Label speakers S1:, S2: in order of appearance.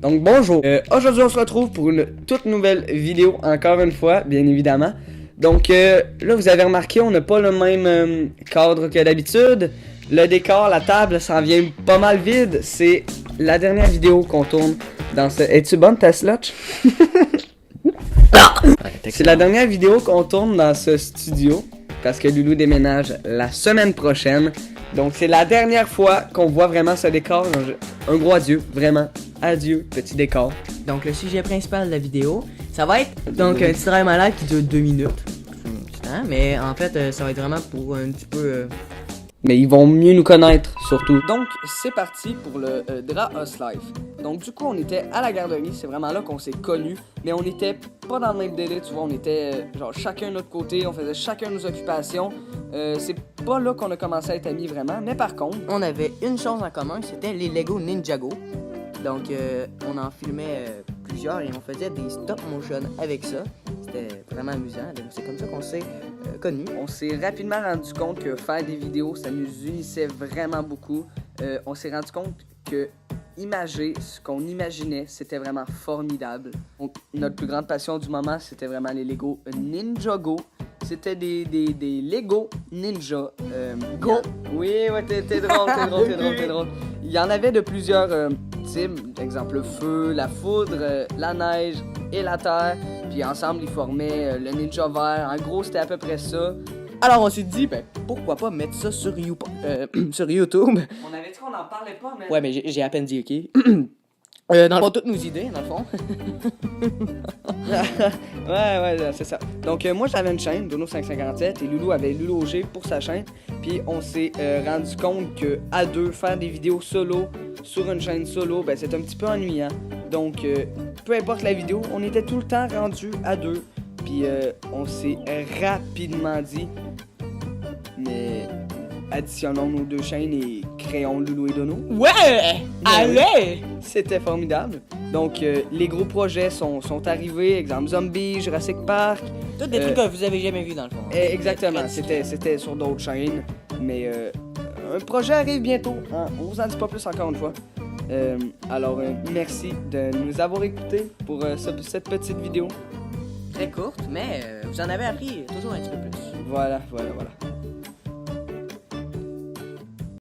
S1: Donc bonjour, aujourd'hui on se retrouve pour une toute nouvelle vidéo, encore une fois, bien évidemment. Donc là vous avez remarqué, on n'a pas le même cadre que d'habitude. Le décor, la table s'en vient pas mal vide. C'est la dernière vidéo qu'on tourne dans ce... Es-tu bonne ta slotch? C'est la dernière vidéo qu'on tourne dans ce studio parce que Loulou déménage la semaine prochaine. Donc c'est la dernière fois qu'on voit vraiment ce décor. Un gros adieu, vraiment. Adieu, petit décor.
S2: Donc le sujet principal de la vidéo, ça va être donc un petit travail malade qui dure 2 minutes. Mais en fait, ça va être vraiment pour un petit peu...
S1: Mais ils vont mieux nous connaître, surtout. Donc, c'est parti pour le Dra Us Life. Donc, du coup, on était à la garderie. C'est vraiment là qu'on s'est connus. Mais on était pas dans le même délai, tu vois. On était, genre, chacun de notre côté. On faisait chacun nos occupations. C'est pas là qu'on a commencé à être amis, vraiment. Mais par contre...
S2: On avait une chose en commun, c'était les Lego Ninjago. Donc, on en filmait plusieurs et on faisait des stop motion avec ça. C'était vraiment amusant. Donc, c'est comme ça qu'on s'est connus.
S1: On s'est rapidement rendu compte que faire des vidéos, ça nous unissait vraiment beaucoup. On s'est rendu compte que imager ce qu'on imaginait, c'était vraiment formidable. Donc, notre plus grande passion du moment, c'était vraiment les Lego Ninjago. C'était des Lego Ninja Go. Oui, ouais, t'es drôle, t'es drôle. Il y en avait de plusieurs types, exemple le feu, la foudre, la neige et la terre. Puis ensemble, ils formaient le ninja vert. En gros, c'était à peu près ça.
S2: Alors on s'est dit, ben pourquoi pas mettre ça sur YouTube. Sur YouTube.
S1: On avait dit qu'on n'en parlait pas, mais...
S2: Ouais, mais j'ai à peine dit, ok? Dans le fond, toutes nos idées, dans le fond.
S1: ouais, c'est ça. Donc, moi, j'avais une chaîne, Dono557, et Loulou avait Loulou G pour sa chaîne. Puis, on s'est rendu compte que à deux, faire des vidéos solo sur une chaîne solo, ben, c'est un petit peu ennuyant. Donc, peu importe la vidéo, on était tout le temps rendus à deux. Puis, on s'est rapidement dit, mais additionnons nos deux chaînes et créons Loulou et Dono.
S2: Ouais! Allez!
S1: C'était formidable. Donc, les gros projets sont arrivés. Exemple, Zombie, Jurassic Park.
S2: Tous des trucs que vous avez jamais vus dans le fond.
S1: Exactement. C'était sur d'autres chaînes. Mais un projet arrive bientôt. Hein? On vous en dit pas plus encore une fois. Alors, merci de nous avoir écoutés pour cette petite vidéo.
S2: Très courte, mais vous en avez appris toujours un petit peu plus.
S1: Voilà.